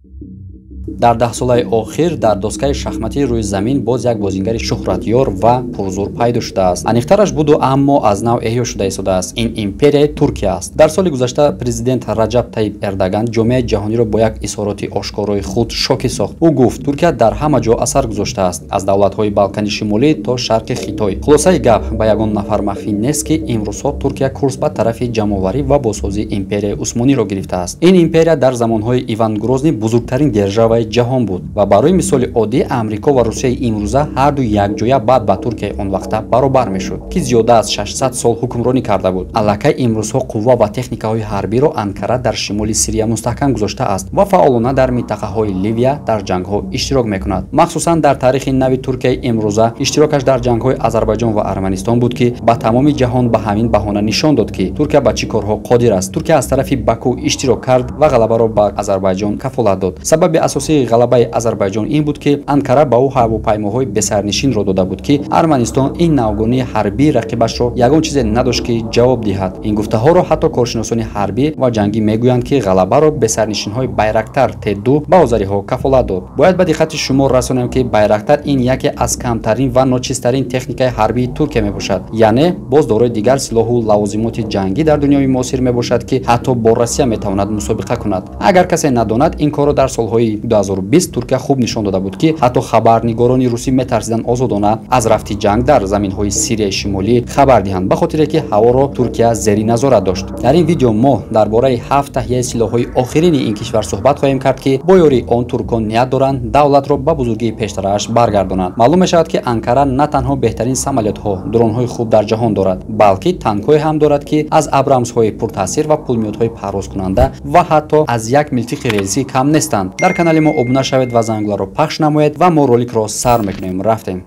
дар 10 солаи охир дар доскаи шахматии рӯи замин боз як бозингари шӯҳратёр ва пурзур пайдо шудааст. Аниқтараш буду, аммо аз нав эҳё шуда истодааст. Ин империяи Туркия аст. Дар соли гузашта президент Раҷаб Таyyip Эрдоган ҷомеаи ҷаҳониро бо як изҳороти ошкорои худ шокӣ сохт. Ӯ гуфт, Туркия дар ҳама ҷо асар гузоштааст, аз давлатҳои Балкани Шимолӣ то шарқи Хитой. Хулосаи гап ба ягон нафар махфӣ нест, ки имрӯзҳо Туркия курс ба тарафи ҷамъоварӣ ва босозии империяи Усмониро гирифтааст. Ин империя дар замонҳои Иван Грозний бузургтарин державаи ҷаҳон буд ва барои мисоли оддӣ Амрико ва Русияи имрӯза ҳарду якҷоя баъд ба Туркияи он вақта баробар мешуд, ки зиёда аз 600 сол ҳукмронӣ карда буд. Аллакай имрӯзҳо қувва ва техникаҳои ҳарбиро Анкара дар шимоли Сирия мустаҳкам гузоштааст ва фаъолона дар минтақаҳои Ливия дар ҷангҳо иштирок мекунад. махсусан дар таърихи нави Туркияи имрӯза иштирокаш дар ҷангҳои Азарбайҷон ва Арманистон буд, ки ба тамоми ҷаҳон ба ҳамин баҳона нишон дод, ки Туркия ба чӣ корҳо қодир аст. Туркия аз тарафи Баку иштирок кард ва ғалабаро ба Азарбайҷон кафолат дод. Сабаби асосии ғалабаи Азарбайҷон ин буд, ки Анкара ба ӯ ҳавопаймоҳои бесарнишинро дода буд, ки Арманистон ин навгонии ҳарбии рақибашро ягон чизе надошт, ки ҷавоб диҳад. Ин гуфтаҳоро ҳатто коршиносони ҳарбӣ ва ҷангӣ мегӯянд, ки ғалабаро бесарнишинҳои Байрактар Т2 ба озариҳо кафолат дод. Бояд ба диққати шумо расонем, ки Байрактар ин яке аз камтарин ва ночизтарин техникаи ҳарбии Туркия мебошад. Яъне боз дорои дигар силоҳу лавозимоти ҷангӣ дар дунёи муосир мебошад, ки ҳатто бо Россия метавонад мусобиқа кунад. Агар касе надонад, ин корро дар солҳои 2020 Туркия хуб нишон дода буд, ки ҳатто хабарнигорони русӣ метарсиданд озодона аз рафти ҷанг дар заминҳои Сирияи шимолӣ хабар диҳанд, ба хотире ки ҳаворо Туркия зери назорат дошт. Дар ин видео мо дар бораи 7 таҳияи силоҳҳои охирини ин кишвар суҳбат хоҳем кард, ки бо ёрии он туркон ният доранд давлатро ба бузургии пештарааш баргардонанд. Маълум мешавад, ки Анкара на танҳо беҳтарин самолетҳо, дронҳои хуб дар ҷаҳон дорад, балки танкҳое ҳам дорад, ки аз Абрамсҳои пуртаъсир ва пулмётҳои парвозкунанда ва ҳатто аз як милтиқи релсӣ кам нестанд. Дар канали мо обуна шавед ва зангуларо пахш намоед ва мо роликро сар мекунем. Рафтем.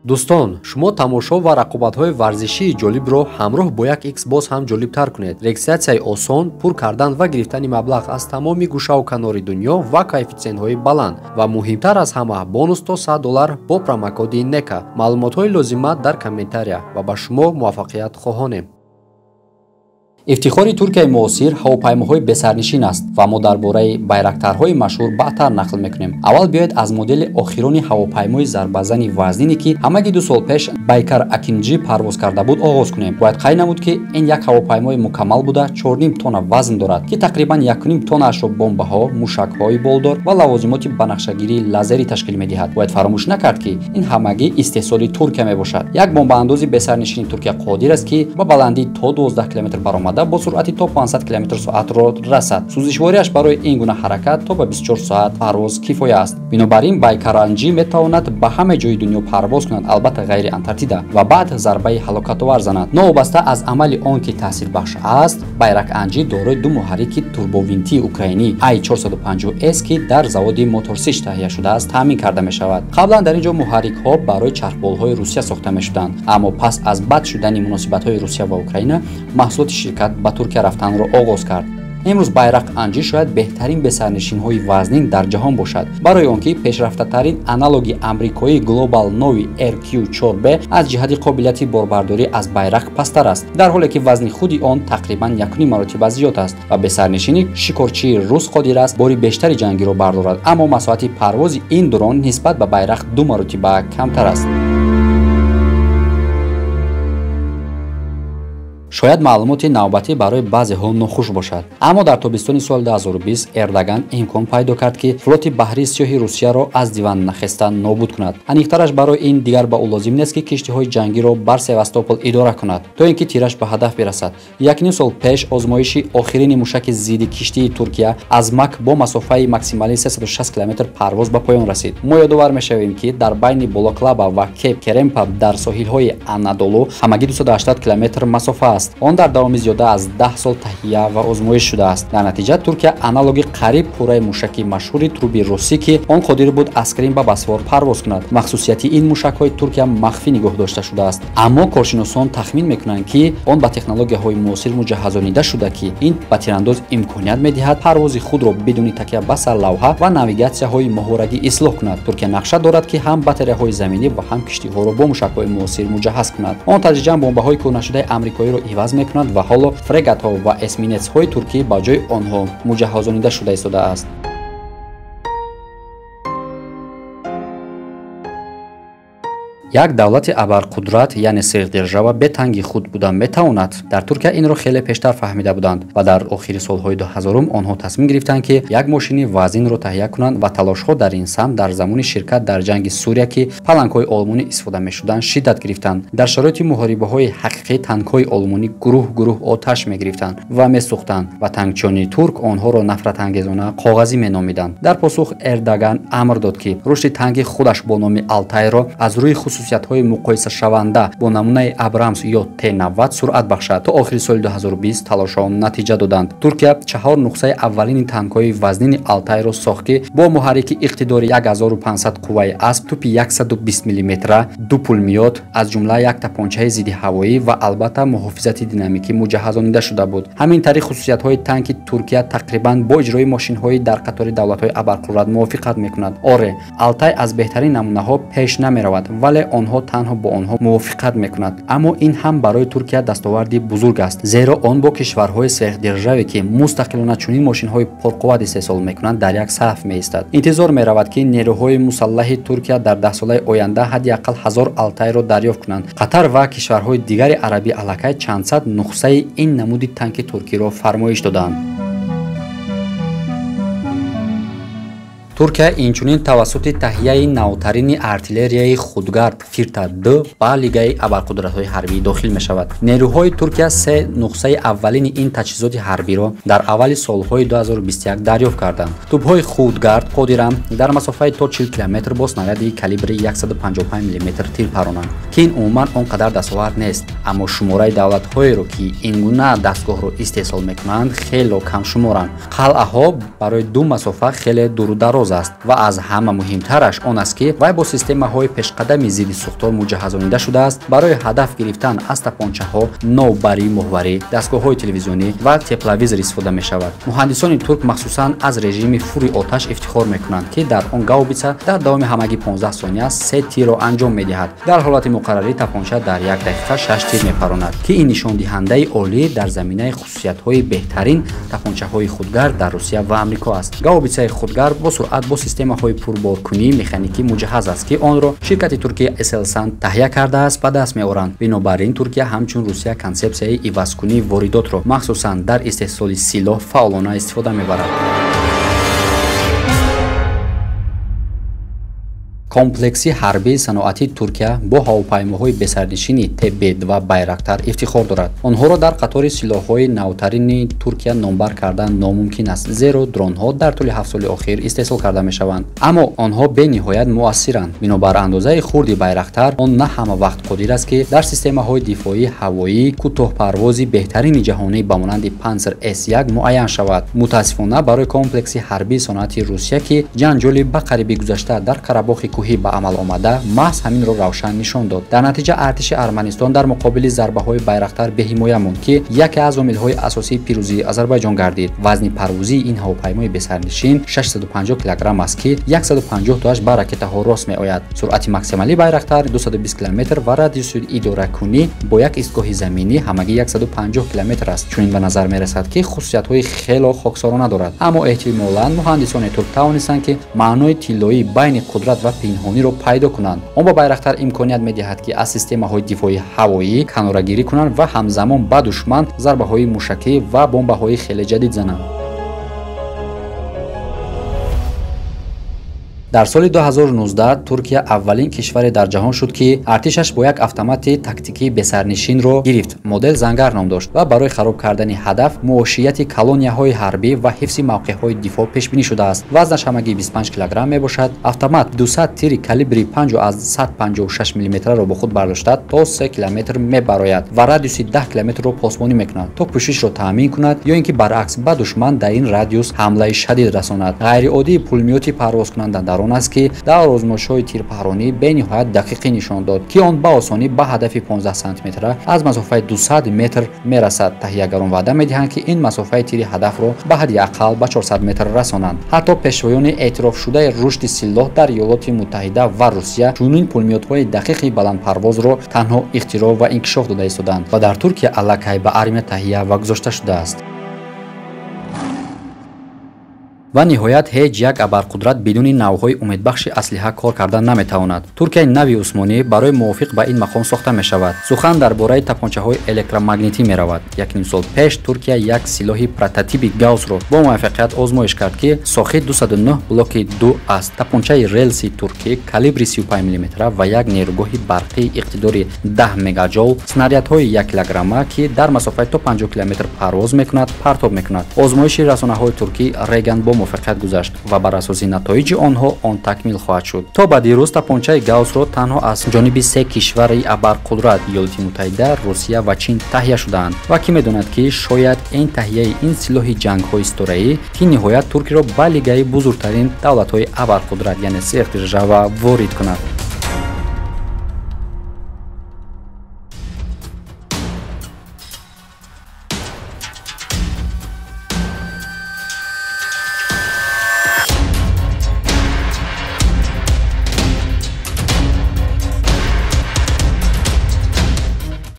дӯстон, шумо тамошо ва рақобатҳои варзишии ҷолибро ҳамроҳ бо як икс боз ҳам ҷолибтар кунед. Регистратсияи осон, пур кардан ва гирифтани маблағ аз тамоми гӯшаву канори дунё ва коэффициентҳои баланд ва муҳимтар аз ҳама бонус то $100 бо промокоди NECA. Маълумотҳои лозима дар комментария ва ба шумо муваффақият хоҳонем. ифтихори Туркияи муосир ҳавопаймоҳои бесарнишин аст ва мо дар бораи байрактарҳои машҳур баъдтар нақл мекунем. Аввал биёед аз модели охирони ҳавопаймои зарбазани вазнинӣ, ки ҳамаги 2 сол пеш Байкар Акинҷи парвоз карда буд, оғоз кунем. Бояд қайд намуд, ки ин як ҳавопаймои мукаммал буда 4,5 тонна вазн дорад, ки тақрибан 1,5 тоннаашро бомбаҳо, мушакҳои болдор ва лавозимоти банақшагирии лазерӣ ташкил медиҳад. Бояд фаромӯш накард, ки ин ҳамагӣ истеҳсоли Туркия мебошад. Як бомбаандози бесарнишини Туркия қодир аст, ки ба баландии то 12 км баромада бо суръати то 500 км/соатро расад. сӯзишвориаш барои ин гуна ҳаракат то ба 24 соат парвоз кифоя аст. Бинобар ин Байкар-Анҷи метавонад ба ҳамаи ҷои дунё парвоз кунад, албатта ғайри Антарктида, ва баъд зарбаи ҳалокатовар занад. Новобаста аз амали он ки таъсирбахш аст, Байрак-Анҷи дорои 2 муҳаррики турбовинтии украинӣ I-450S, ки дар заводи Моторсич таҳия шудааст, таъмин карда мешавад. қаблан дар ин ҷо муҳаррикҳо барои чархболҳои Русия сохта мешуданд, аммо пас аз бад шудани муносибатҳои Русия ва Украина, маҳсулоти ширкат ба Туркия рафтанро оғоз кард. имрӯз Байрак-Анҷи шояд беҳтарин бесарнишинҳои вазнин дар ҷаҳон бошад, барои он ки пешрафтатарин аналоги амрикои Global Novi RQ4B аз ҷиҳати қобилияти борбардорӣ аз Байрак пастар аст, дар ҳоле ки вазни худи он тақрибан 1,5 маротиба зиёд аст ва бесарнишини шикорчии рус қодир аст бори бештари ҷангиро бардорад, аммо масоати парвози ин дрон нисбат ба Байрак 2 маротиба камтар аст. шояд маълумоти навбатӣ барои баъзеҳо нохуш бошад, аммо дар тобистони соли 2020 Эрдоган имкон пайдо кард, ки флоти баҳрии сиёҳи Русияро аз диван нахеста нобуд кунад. Аниқтараш барои ин дигар ба ӯ лозим нест, ки киштиҳои ҷангиро бар Севастопол идора кунад, то ин ки тираш ба ҳадаф бирасад. 1,5 сол пеш озмоиши охирини мушаки зидди киштии Туркия аз Мак бо масофаи максималии 360 км парвоз ба поён расид. мо ёдовар мешавем, ки дар байни Болоклаба ва Кейп Керемпа дар соҳилҳои Анадолу ҳамагӣ 280 км масофа аст. он дар давоми зиёда аз 10 сол таҳия ва озмоиш шудааст. дар натиҷа Туркия аналоги қариб пурраи мушаки машҳури труби русӣ, ки он қодир буд аз Крим ба Босфор парвоз кунад. махсусияти ин мушакҳои Туркия махфӣ нигоҳ дошта шудааст, аммо коршиносон тахмин мекунанд, ки он ба технологияҳои муосир муҷаҳҳазонида шуда, ки ин ба тирандоз имконият медиҳад парвози худро бидуни такя ба сарлавҳа ва навигатсияҳои моҳорагӣ ислоҳ кунад. Туркия нақша дорад, ки ҳам батареяҳои заминӣ ва ҳам киштиҳоро бо мушакҳои муосир муҷаҳҳаз кунад. он тадриҷан бомбаҳои кӯҳнашудаи амрикоиро иваз мекунад ва ҳоло фрегатҳо ва эсминецҳои туркӣ ба ҷои онҳо муҷаҳҳозонида шуда истодааст. як давлати абарқудрат яъне сердержава бетанги худ будан метавонад. дар Туркия инро хеле пештар фаҳмида буданд ва дар охири солҳои 2000 онҳо тасмим гирифтанд ки як мошини вазнинро таҳия кунанд ва талошҳо дар ин самт дар замони ширкат дар ҷанги Сурия ки палангҳои олмонӣ истифода мешуданд шиддат гирифтанд. дар шароити муҳорибаҳои ҳақиқӣ танкҳои олмонӣ гурӯҳ оташ мегирифтанд ва месӯхтанд ва танкчиёни турк онҳоро нафратангезона коғазӣ меномиданд. дар посух Эрдоган амр дод ки рушди танки худаш бо номи Алтайро аз рӯи хусусиятҳои муқоисашаванда бо намунаи Абрамс ё Т-90 суръат бахшад. то охири соли 2020 талошҳо натиҷа доданд. Туркия 4 нухсаи аввалини танкҳои вазнини Алтайро сохт ки бо муҳаррики иқтидори 1500 қувваи асп, тӯпи 120 мм, ду пулмиёт, аз ҷумла як тапончаи зидди ҳавоӣ ва албатта муҳофизати динамикӣ муҷаҳҳазонида шуда буд. ҳамин тариқ хусусиятҳои танки Туркия тақрибан бо иҷрои мошинҳои дар қатори давлатҳои абарқудрат мувофиқат мекунад. оре, Алтай аз беҳтарин намунаҳо пеш намеравад, вале онҳо танҳо бо онҳо мувофиқат мекунад. аммо ин ҳам барои Туркия дастоварди бузург аст, зеро он бо кишварҳои сверхдержаве ки мустақилона чунин мошинҳои пурқувват истеҳсол мекунанд дар як саф меистад. интизор меравад ки нерӯҳои мусаллаҳи Туркия дар 10 солаи оянда ҳадди ақал 1000 Алтайро дарёфт кунанд. Қатар ва кишварҳои дигари арабӣ аллакай чандсад нухсаи ин намуди танки туркиро фармоиш доданд. Туркия инчунин тавассути таҳияи навтарини артиллерияи худгард Фирта-2 ба лигаи абарқудратҳои ҳарбии дохил мешавад. нерӯҳои Туркия се нухсаи аввалини ин таҷҳизоти ҳарбиро дар аввали солҳои 2021 дарёфт карданд. тӯбҳои худгард қодиранд дар масофаи то 40 км бо снаряди калибри 155 мм тир паронанд, ки ин умуман он қадар дастовард нест, аммо шумораи давлатҳоеро ки ин гуна дастгоҳро истеҳсол мекунанд хело камшуморанд. қалъаҳо барои ду масофа хеле дуру дароз аст ва аз ҳама муҳимтараш он аст ки вай бо системаҳои пешқадами зидди сӯхтор муҷаҳҳазонида шудааст. барои ҳадаф гирифтан аз тапончаҳо, новбарӣ муҳварӣ, дастгоҳҳои телевизионӣ ва тепловизор истифода мешавад. муҳандисони турк махсусан аз режими фури оташ ифтихор мекунанд ки дар он гаубица дар давоми ҳамагӣ 15 сония 3 тирро анҷом медиҳад. дар ҳолати муқаррарӣ тапонча дар 1 дақиқа 6 тир мепаронад, ки ин нишондиҳандаи олӣ дар заминаи хусусиятҳои беҳтарин тапончаҳои худгард дар Русия ва Амрико аст. гаубицаи худгард бо суръат бо системаҳои пурборкунии механикӣ муҷаҳҳаз аст ки онро ширкати Туркия Eselsan таҳия кардааст ба даст меоранд. бинобар ин Туркия ҳамчун Русия консепсияи ивазкунии воридотро махсусан дар истеҳсоли силоҳ фаъолона истифода мебарад. комплекси ҳарбии саноатии Туркия бо ҳавопаймоҳои бесарнишини Т-2 Байрактар ифтихор дорад. онҳоро дар қатори силоҳҳои навтарини Туркия номбар кардан номумкин аст, зеро дронҳо дар тӯли 7 соли охир истеҳсол карда мешаванд, аммо онҳо бениҳоят муассиранд. бинобар андозаи хурди Байрактар он на ҳама вақт қодир аст ки дар системаҳои дифоии ҳавоии кӯтоҳпарвози беҳтарини ҷаҳонӣ ба монанди Panzer S1 муайян шавад. мутаассифона барои комплекси ҳарбии саноати Русия ки ҷанҷоли ба қариби гузашта дар Қарабохи ба амал омада маҳз ҳаминро равшан нишон дод. дар натиҷа артиши Арманистон дар муқобили зарбаҳои Байрактар беҳимоя монд ки яке аз омилҳои асосии пирӯзии Озарбойҷон гардид. вазни парвозии ин ҳавопаймои бесарнишин 650 кг аст ки 150 тоаш ба ракетаҳо рост меояд. суръати максималии Байрактар 220 км ва радиуси идоракунӣ бо як истгоҳи заминӣ ҳамагӣ 150 км аст. чунин ба назар мерасад ки хусусиятҳои хело хоксорона дорад, аммо эҳтимолан муҳандисони турк тавонистанд ки маънои тиллоӣ байни қудрат ва пинҳониро пайдо кунанд. он ба Байрактар имконият медиҳад ки аз системаҳои дифоии ҳавоӣ канорагирӣ кунанд ва ҳамзамон ба душман зарбаҳои мушакӣ ва бомбаҳои хеле ҷадид зананд. дар соли 2019 Туркия аввалин кишваре дар ҷаҳон шуд ки артишаш бо як автомати тактикии бесарнишинро гирифт. модел Зангар ном дошт ва барои хароб кардани ҳадаф муошияти колонияҳои ҳарбӣ ва ҳифзи мавқеъҳои дифоъ пешбинӣ шудааст. вазнаш ҳамагӣ 25 кг мебошад. автомат 200 тири калибри 5,156 мм-ро бо худ бардошта то 3 км мебарояд ва радиуси 10 км-ро посбонӣ мекунад, то пӯшишро таъмин кунад ё ин ки баръакс ба душман дар ин радиус ҳамлаи шадид расонад. ғайриоддии пулмиёти парвозкунанда дар дар он аст, ки дар озмоишҳои тирпаҳронӣ бениҳоят дақиқӣ нишон дод, ки он ба осонӣ ба ҳадафи 15 сантиметра аз масофаи 200 метр мерасад. таҳиягарон ваъда медиҳанд, ки ин масофаи тири ҳадафро ба ҳадди аққал ба 400 метр расонанд. ҳатто пешвоёни эътирофшудаи рушди силоҳ дар Иёлоти Муттаҳида ва Русия чунин пулмиётҳои дақиқи баландпарвозро танҳо ихтироъ ва инкишоф дода истоданд ва дар Туркия аллакай ба армия таҳия ва гузошта шудааст. ва ниҳоят ҳеҷ як абарқудрат бидуни навъҳои умедбахши аслиҳа кор карда наметавонад. Туркияи нави Усмонӣ барои мувофиқ ба ин мақом сохта мешавад. Сухан дар бораи тапончаҳои электромагнитӣ меравад. 1 сол пеш Туркия як силоҳи прототипи Гаусро бо муваффақият озмоиш кард, ки сохи 209 блоки 2 аст. Тапончаи релси туркӣ калибри 35 мм ва як нерӯгоҳи барқии иқтидори 10 мегаҷоул, снарядҳои 1 килограмма, ки дар масофаи то 50 километр парвоз мекунад, партоб мекунад. Озмоиши расонаҳои туркӣ Реган бо муваффақият гузашт ва бар асоси натоиҷи онҳо он такмил хоҳад шуд. То ба дирӯз тапончаи Гаусро танҳо аз ҷониби се кишвари абарқудрат Иёлоти Муттаҳида, Русия ва Чин таҳия шудаанд. ва кӣ медонад, ки шояд ин таҳияи ин силоҳи ҷангҳои истораӣ ки ниҳоят Туркиро ба лигаи бузургтарин давлатҳои абарқудрат яъне сехт держава ворид кунад.